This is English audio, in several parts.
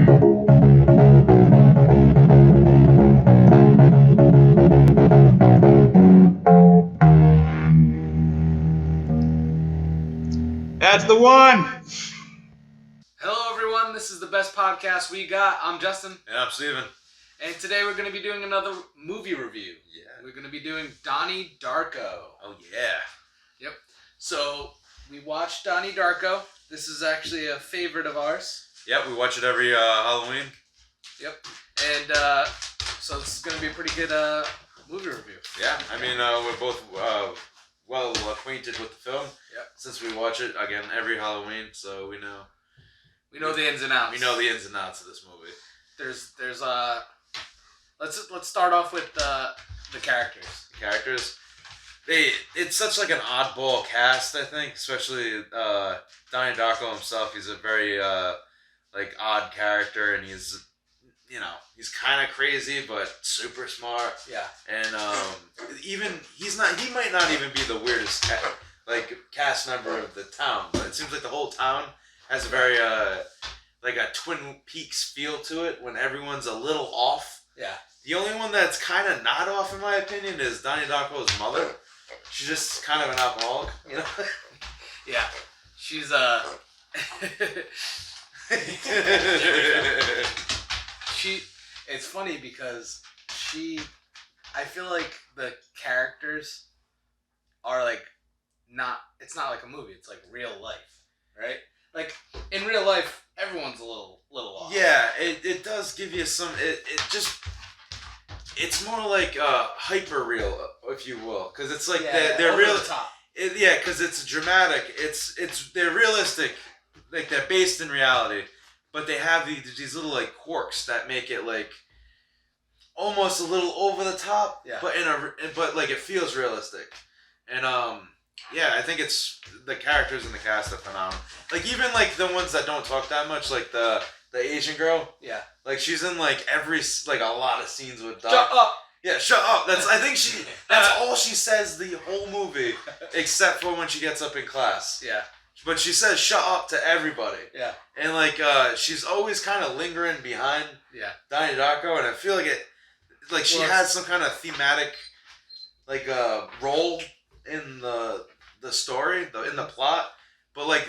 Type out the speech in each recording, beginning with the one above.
That's the one! Hello everyone, this is the best podcast we got. I'm Justin. And I'm Steven. And today we're going to be doing another movie review. Yeah. We're going to be doing Donnie Darko. Oh, yeah. Yep. So, we watched Donnie Darko. This is actually a favorite of ours. Yep, we watch it every Halloween. Yep. And so this is going to be a pretty good movie review. Yeah, I mean, we're both well acquainted with the film. Yep. Since we watch it, again, every Halloween, so we know. We know the ins and outs. We know the ins and outs of this movie. There's let's start off with the characters. The characters. It's such like an oddball cast, I think, especially Donnie Darko himself. He's a very like odd character, and he's kind of crazy but super smart. Yeah. And he might not even be the weirdest cast member of the town, but it seems like the whole town has a very like a Twin Peaks feel to it when everyone's a little off. Yeah. The only one that's kind of not off, in my opinion, is Donnie Darko's mother. She's just kind of an alcoholic, you know? Yeah. She's it's funny because I feel like the characters are like it's not like a movie, it's like real life, right? Like in real life, everyone's a little off. Yeah, it does give you some, it's more like hyper real, if you will, because it's like they're real. The top. Because it's dramatic. They're realistic, like they're based in reality, but they have these little like quirks that make it like almost a little over the top. Yeah. But like it feels realistic, and I think it's the characters in the cast are phenomenal. Like even like the ones that don't talk that much, like the Asian girl. Yeah. Like she's in like a lot of scenes with Doc. Shut up. Yeah, shut up. That's all she says the whole movie, except for when she gets up in class. Yeah. But she says shut up to everybody. Yeah. And like she's always kind of lingering behind Donnie Darko, and I feel like she has some kind of thematic like role in the story, in the plot. But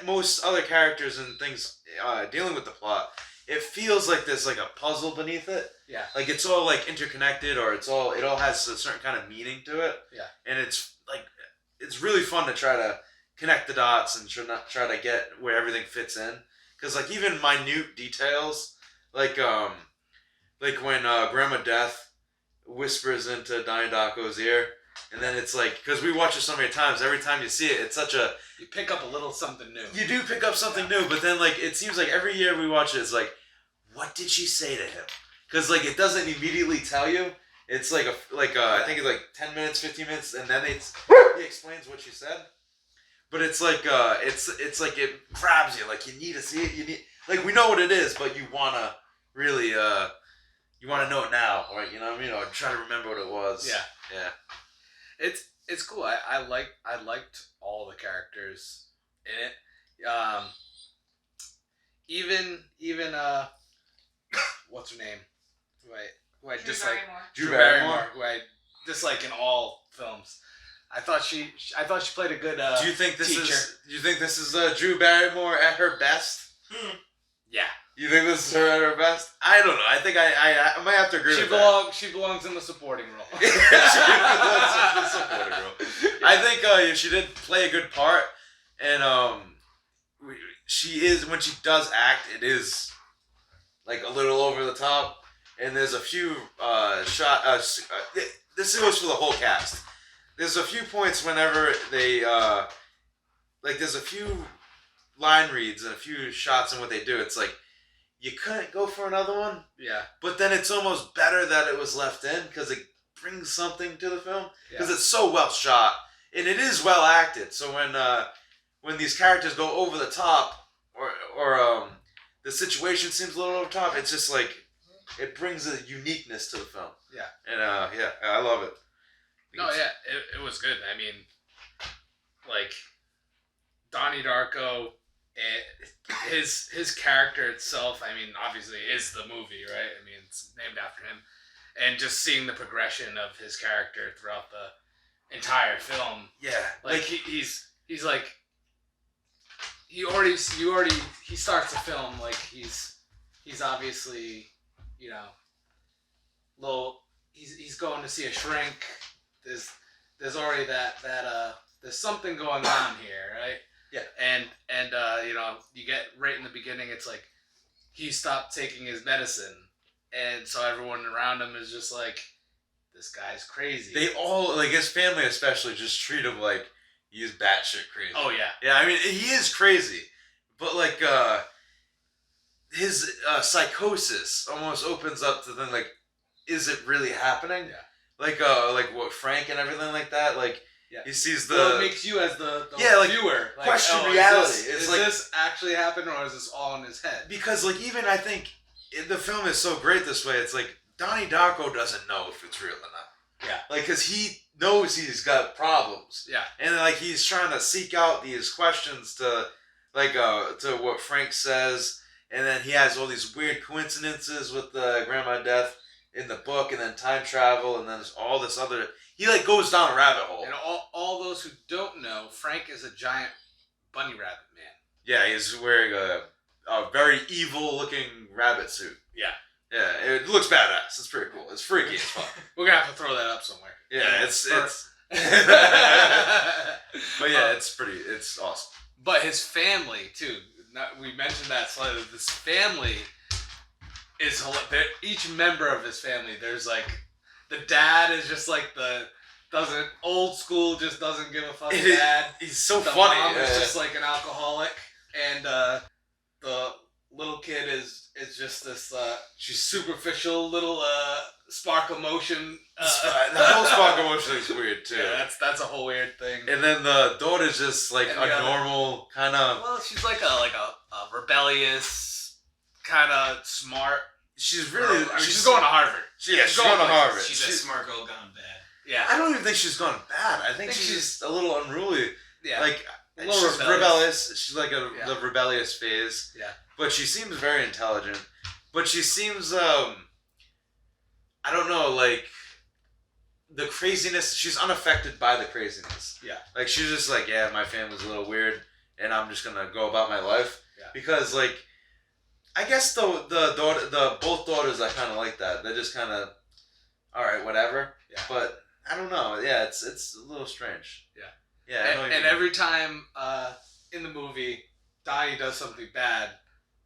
most other characters and things dealing with the plot, it feels like there's like a puzzle beneath it. Yeah. Like it's all like interconnected, or it all has a certain kind of meaning to it. Yeah. And it's really fun to try to connect the dots and try to get where everything fits in. Because like even minute details, like when Grandma Death whispers into Donnie Darko's ear. And then it's like, because we watch it so many times, every time you see it, it's such a... You pick up a little something new. You do pick up something new, but then like it seems like every year we watch it, it's like, what did she say to him? Because like it doesn't immediately tell you. It's like I think it's like 10 minutes, 15 minutes, and then he explains what she said. But it's like it's like it grabs you, like you need to see it. Like we know what it is, but you wanna really you wanna know it now, or you know what I mean, or try to remember what it was. Yeah. Yeah. It's cool. I liked all the characters in it. Even what's her name? Who I dislike. Drew Barrymore. Who I dislike in all films. I thought she played a good Do you think this teacher. Do you think this is Drew Barrymore at her best? Yeah. You think this is her at her best? I don't know. I think I might have to agree with that. She belongs in the supporting role. She belongs in the supporting role. Yeah. I think she did play a good part, and she is, when she does act, it is like a little over the top. And there's a few this goes for the whole cast. There's a few points whenever they there's a few line reads and a few shots in what they do. It's like you couldn't go for another one. Yeah. But then it's almost better that it was left in because it brings something to the film because it's so well shot and it is well acted. So when these characters go over the top or the situation seems a little over the top, it's just like it brings a uniqueness to the film. Yeah. And I love it. No, yeah, it was good. I mean, like Donnie Darko his character itself, I mean, obviously is the movie, right? I mean, it's named after him, and just seeing the progression of his character throughout the entire film. Yeah, like he's like he starts the film like he's obviously, you know, he's going to see a shrink. There's already that there's something going on here, right? Yeah. And you know, you get right in the beginning, it's like he stopped taking his medicine, and so everyone around him is just like, this guy's crazy. They all, like his family especially, just treat him like he's batshit crazy. Oh yeah. Yeah, I mean he is crazy, but like his psychosis almost opens up to then like, is it really happening? Yeah. Like what Frank and everything like that. Like he sees the. Well, it makes you as the viewer like, question reality. Is this actually happened, or is this all in his head? Because like even I think the film is so great this way. It's like Donnie Darko doesn't know if it's real or not. Yeah. Like because he knows he's got problems. Yeah. And like he's trying to seek out these questions to like to what Frank says, and then he has all these weird coincidences with the grandma death in the book, and then time travel, and then there's all this other. He like goes down a rabbit hole. And all those who don't know, Frank is a giant bunny rabbit man. Yeah, he's wearing a very evil looking rabbit suit. Yeah. Yeah, it looks badass. It's pretty cool. It's freaky as fuck. We're gonna have to throw that up somewhere. Yeah, it's but yeah, it's awesome. But his family too. We mentioned that slightly. This family is each member of his family. There's like the dad is just like old school, just doesn't give a fuck dad. He's so the funny. Mom is just like an alcoholic, and the little kid is just this she's superficial little spark of motion. The whole spark of motion is weird too. Yeah, that's a whole weird thing. And then the daughter's just like normal kind of. Well, she's like a rebellious, kind of smart. She's really. She's going to Harvard. She's going to Harvard. She's a smart girl gone bad. Yeah. I don't even think she's gone bad. I think she's just a little unruly. Yeah. Like a little she's rebellious. She's like the rebellious phase. Yeah. But she seems very intelligent. But she seems I don't know, like the craziness. She's unaffected by the craziness. Yeah. Like she's just like, yeah, my family's a little weird, and I'm just gonna go about my life. Yeah. Because like, I guess the both daughters are kind of like that. They're just kind of, all right, whatever. Yeah. But I don't know. Yeah, it's a little strange. Yeah. Yeah. And every time in the movie Donnie does something bad,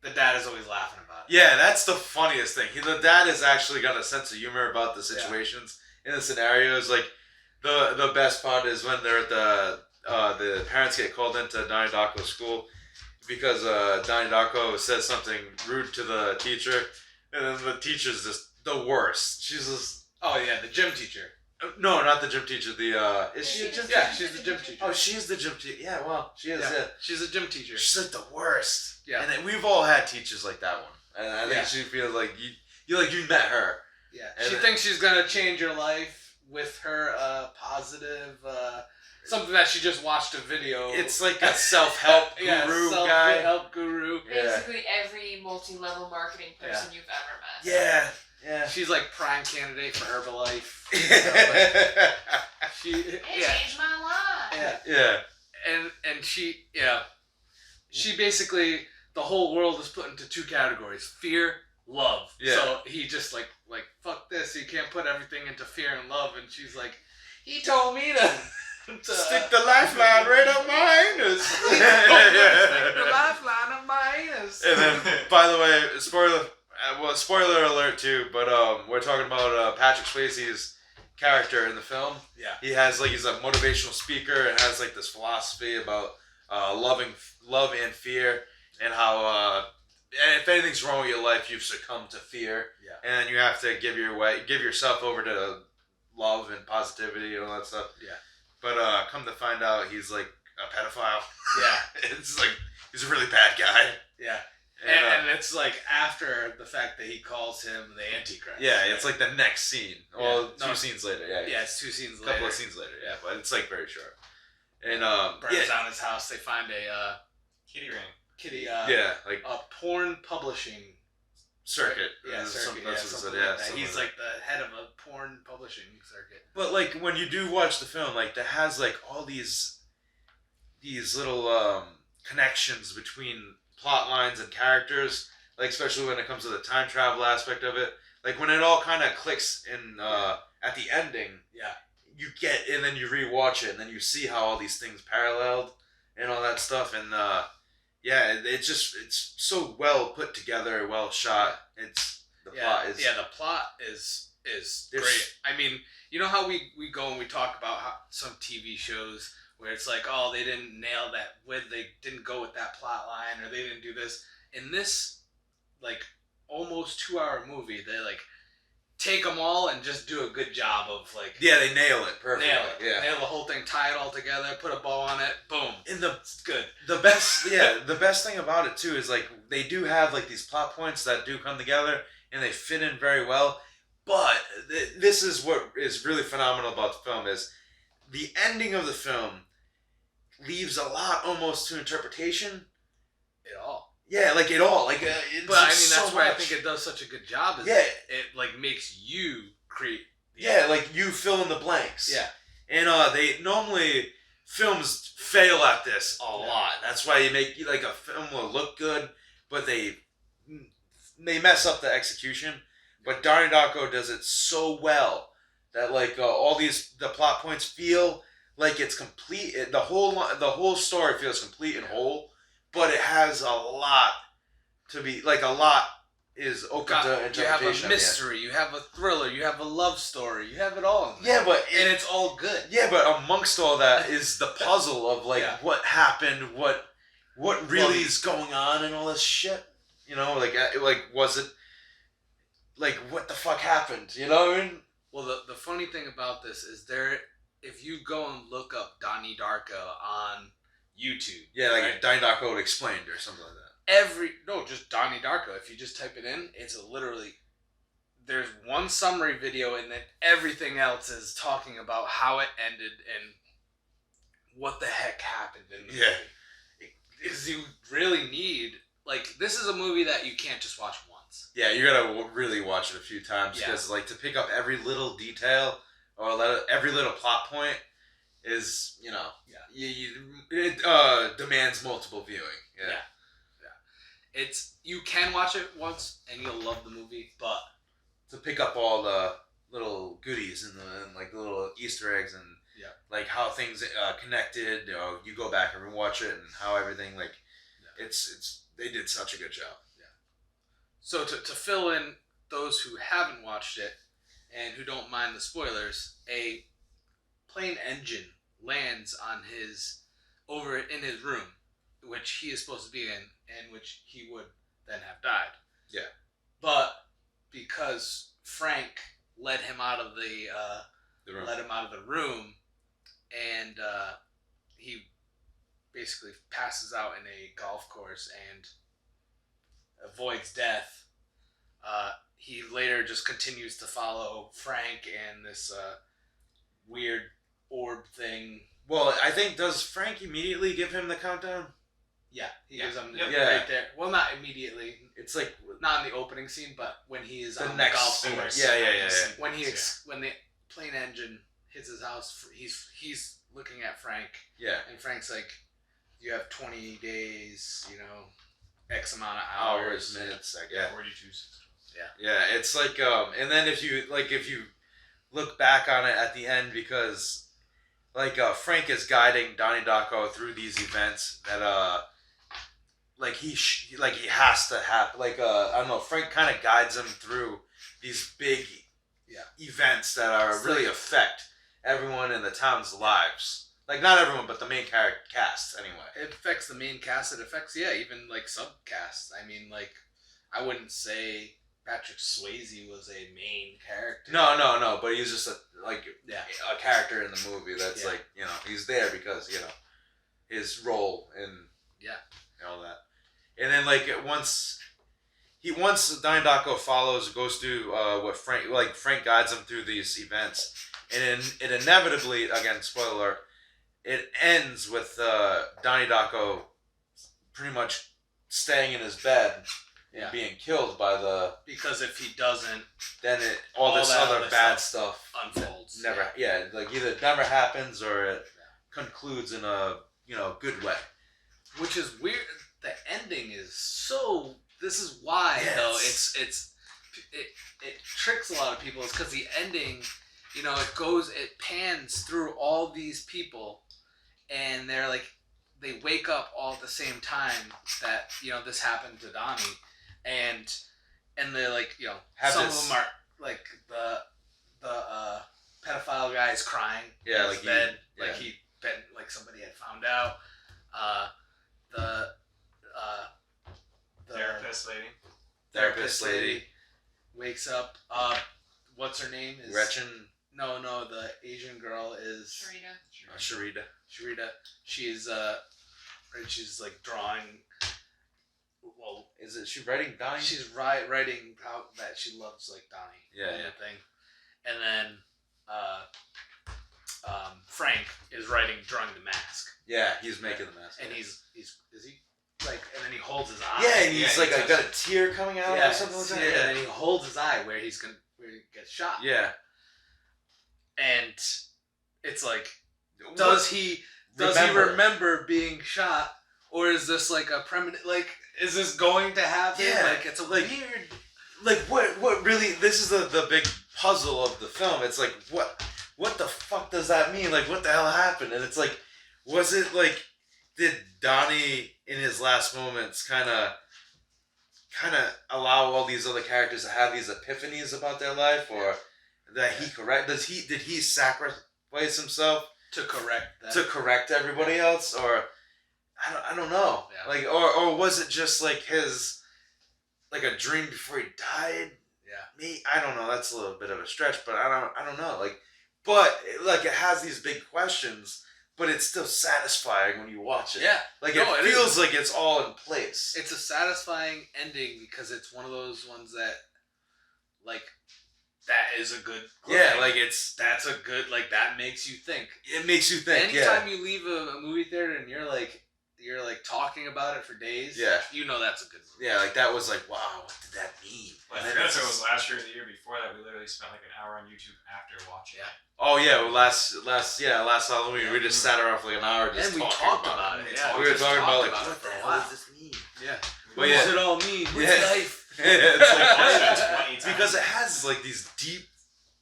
the dad is always laughing about it. Yeah, that's the funniest thing. The dad has actually got a sense of humor about the situations in the scenarios. Like the best part is when they're at the parents get called into Donnie Darko's school because Donnie Darko says something rude to the teacher, and then the teacher's just the worst. She's just the gym teacher. No, not the gym teacher. Is she a gym teacher? Yeah, she's the gym teacher. Oh, she is the gym teacher. Yeah, well, she is. Yeah. She's a gym teacher. She's like the worst. Yeah. And then we've all had teachers like that one. And I think she feels like you met her. Yeah. She thinks she's gonna change your life with her positive something that she just watched a video. It's like a self-help guru guy. Self-help guru. Basically every multi-level marketing person you've ever met. Yeah. Yeah. She's like prime candidate for Herbalife. It changed my life. Yeah. And she basically, the whole world is put into two categories: fear, love. Yeah. So he just like fuck this. You can't put everything into fear and love. And she's like, he told me to stick the lifeline right up my anus. Stick the lifeline up my anus. And then, by the way, spoiler alert too, but we're talking about Patrick Swayze's character in the film. Yeah. He has he's a motivational speaker and has like this philosophy about love and fear, and how if anything's wrong with your life, you've succumbed to fear. Yeah. And you have to give yourself over to love and positivity and all that stuff. Yeah. But come to find out, he's like a pedophile. Yeah. It's like he's a really bad guy. Yeah. And it's like after the fact that he calls him the Antichrist. Yeah, it's like the next scene. Well, two scenes later. Yeah, it's 2 scenes later. A couple of scenes later. But it's like very short. And burns down his house. They find a kitty ring. Kitty. Yeah, like a porn publishing circuit. Yeah, Something circuit. like Something like that. something He's like like the head of a porn publishing circuit. But like when you do watch the film, like that has like all these little connections between plot lines and characters. Like especially when it comes to the time travel aspect of it. Like when it all kind of clicks in at the ending. Yeah. You get and then you rewatch it and then you see how all these things paralleled and all that stuff and it's so well put together, well shot. It's the plot is the plot is great. I mean, you know how we go and we talk about how some TV shows where it's like, oh, they didn't nail that they didn't go with that plot line or they didn't do this. In this like almost 2-hour movie, they like take them all and just do a good job of like they nail it perfectly. Nail the whole thing, tie it all together, put a bow on it, boom. It's good. The best thing about it too is like they do have like these plot points that do come together and they fit in very well. But this is what is really phenomenal about the film is the ending of the film leaves a lot almost to interpretation. It all. Yeah, like it all. Like, but I mean, that's why I think it does such a good job. It like makes you create. Like you fill in the blanks. Yeah, and they normally films fail at this a lot. That's why you make like a film will look good, but they mess up the execution. But Donnie Darko does it so well that like the plot points feel like it's complete. The whole story feels complete and whole. But it has a lot to be like a lot is open to interpretation. You have a mystery, you have a thriller, you have a love story, you have it all in there. Yeah, but and it's all good. Yeah, but amongst all that is the puzzle of like what happened, what really is going on, and all this shit. You know, like was it like what the fuck happened? You know what I mean? Well, the funny thing about this is if you go and look up Donnie Darko on YouTube. Yeah, like right? Donnie Darko Explained or something like that. Just Donnie Darko. If you just type it in, it's literally there's one summary video and then everything else is talking about how it ended and what the heck happened in the movie. Because you really need this is a movie that you can't just watch once. Yeah, you gotta really watch it a few times because to pick up every little detail or every little plot point is it demands multiple viewing. You can watch it once and you'll love the movie, but to pick up all the little goodies and like the little Easter eggs and like how things connected, you go back and rewatch it and how everything it's they did such a good job. So to fill in those who haven't watched it and who don't mind the spoilers, a plane engine lands on over in his room, which he is supposed to be in, and which he would then have died. Yeah. But because Frank let him out of the room, and he basically passes out in a golf course and avoids death. He later just continues to follow Frank and this weird orb thing. Well, I think, does Frank immediately give him the countdown? Yeah, he gives him right there. Well, not immediately. It's like not in the opening scene, but when he is on the next golf course. Yeah. When the plane engine hits his house, he's looking at Frank. Yeah. And Frank's like, "You have 20 days, X amount of hours, minutes, I guess." 42. Yeah, it's like and then if you look back on it at the end, because Frank is guiding Donnie Darko through these events that he has to have I don't know, Frank kind of guides him through these big events that are really affect everyone in the town's lives. Like not everyone, but the main cast anyway. It affects the main cast. It affects even subcasts. I mean, I wouldn't say Patrick Swayze was a main character. No, but he's just a character in the movie that's he's there because his role and all that. And then once Donnie Darko goes through what Frank guides him through these events, and it inevitably, again, spoiler alert, it ends with Donnie Darko pretty much staying in his bed and Yeah. being killed by the. Because if he doesn't, Then all this that other other bad stuff unfolds. never. Yeah, like either it never happens or it concludes in a good way. Which is weird. The ending is so. This is why though it tricks a lot of people. It's because the ending, it pans through all these people, and they're like, they wake up all at the same time that this happened to Donnie, and they're like some of them are like the pedophile guy is crying in his bed like somebody had found out. The therapist lady wakes up. What's her name? Is Gretchen. No, the Asian girl is Sharita. She's like drawing. Well, Is she writing Donnie? she's writing how that she loves like Donnie. Yeah. Thing, and then Frank is drawing the mask. Yeah, he's making the mask. And is he like, and then he holds his eye. Yeah, and he's like, I got a tear coming out or something like that. Yeah, and then he holds his eye where he gets shot. Yeah. And it's like, does he remember being shot, or is this like a permanent? Like, is this going to happen? Yeah, like it's a weird. Like what really? This is the big puzzle of the film. It's like what the fuck does that mean? Like what the hell happened? And it's like, was it like, did Donnie in his last moments kind of allow all these other characters to have these epiphanies about their life, or that did he sacrifice himself to correct that? to correct everybody else, or I don't know. Yeah. Like or was it just like his like a dream before he died? Yeah. Me, I don't know. That's a little bit of a stretch, but I don't know. Like, but like it has these big questions, but it's still satisfying when you watch it. Yeah. Like No, it feels like it's all in place. It's a satisfying ending because it's one of those ones that, like, that is a good. Yeah, like that's a good, like, that makes you think. It makes you think. Anytime you leave a movie theater and you're like talking about it for days. Yeah. That's a good movie. Yeah, like that was like, wow, what did that mean? I forgot if it was last year or the year before that. We literally spent like an hour on YouTube after watching it. Oh yeah, well, last Halloween we just sat around for like an hour just and we talking talked about it. Yeah, we were talking about like, it what for the a hell while. does this mean? Yeah. But What does it all mean? What's Yeah. life? It's like Watched it 20 it's times. because it has like these deep,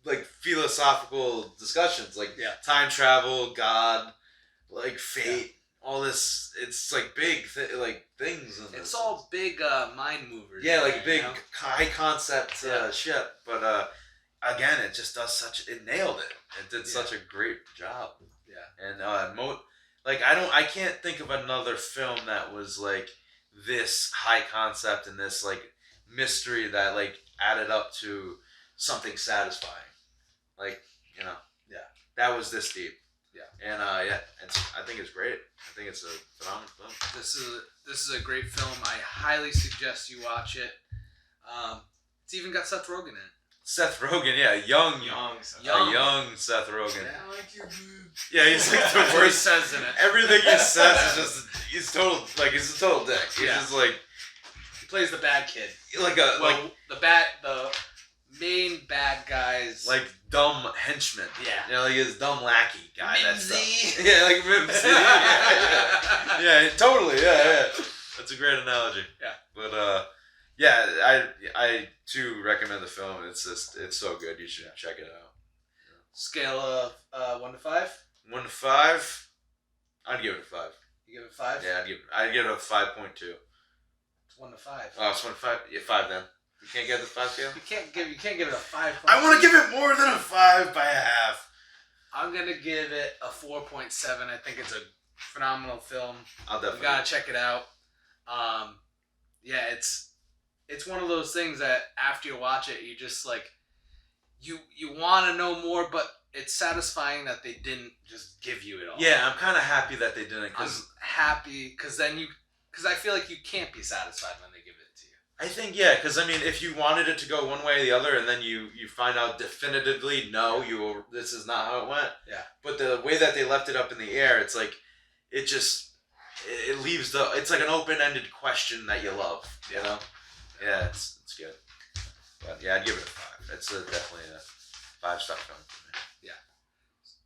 like philosophical discussions, like Yeah. time travel, God, like fate, all this. It's like big, like things. In It's this. all big mind movers. Yeah, like you big know? high concept Yeah. shit. But again, it just does it nailed it. It did such a great job. Yeah. And I can't think of another film that was like this high concept and this like mystery that like added up to something satisfying. Like, that was this deep. Yeah. And I think it's great. I think it's a phenomenal film. This is a great film. I highly suggest you watch it. It's even got Seth Rogen in it. Seth Rogen, yeah, young Seth Rogen. Yeah. I like your boobs. Yeah, he's like the That's what he worst. says in it. Everything he says is just he's a total dick. He's Yeah. just like He plays the bad kid. the main bad guy's like dumb henchman. Yeah. Like his dumb lackey guy. Mimsy. Yeah, like Mimsy. Yeah, totally. Yeah. That's a great analogy. Yeah. But I too recommend the film. It's so good. You should check it out. Scale of 1 to 5. 1 to 5. I'd give it a 5. You give it 5. Yeah, I'd give it a 5.2. It's 1 to 5. Oh, it's 1 to 5. Yeah, 5 then. You can't get the 5 scale. You can't give it a 5. I want to give it more than a 5 by a half. I'm gonna give it a 4.7. I think it's a phenomenal film. I'll You definitely. gotta check it out. It's one of those things that after you watch it, you just like you want to know more, but it's satisfying that they didn't just give you it all. Yeah, I'm kind of happy that they didn't. I'm happy because I feel like you can't be satisfied when they give it to you. I think, yeah, because I mean, if you wanted it to go one way or the other, and then you find out definitively, no, this is not how it went. Yeah. But the way that they left it up in the air, it's like, it it leaves it's like an open-ended question that you love, you know? Yeah, it's good. But yeah, I'd give it a 5. It's definitely a 5-star film for me.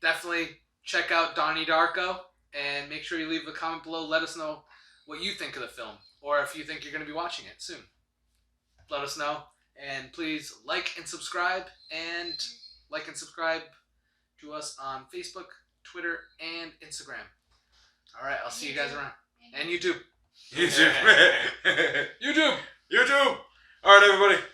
Definitely check out Donnie Darko and make sure you leave a comment below. Let us know what you think of the film or if you think you're going to be watching it soon. Let us know. And please like and subscribe to us on Facebook, Twitter, and Instagram. All right, I'll see you guys around. And YouTube. YouTube. YouTube. YouTube. All right, everybody.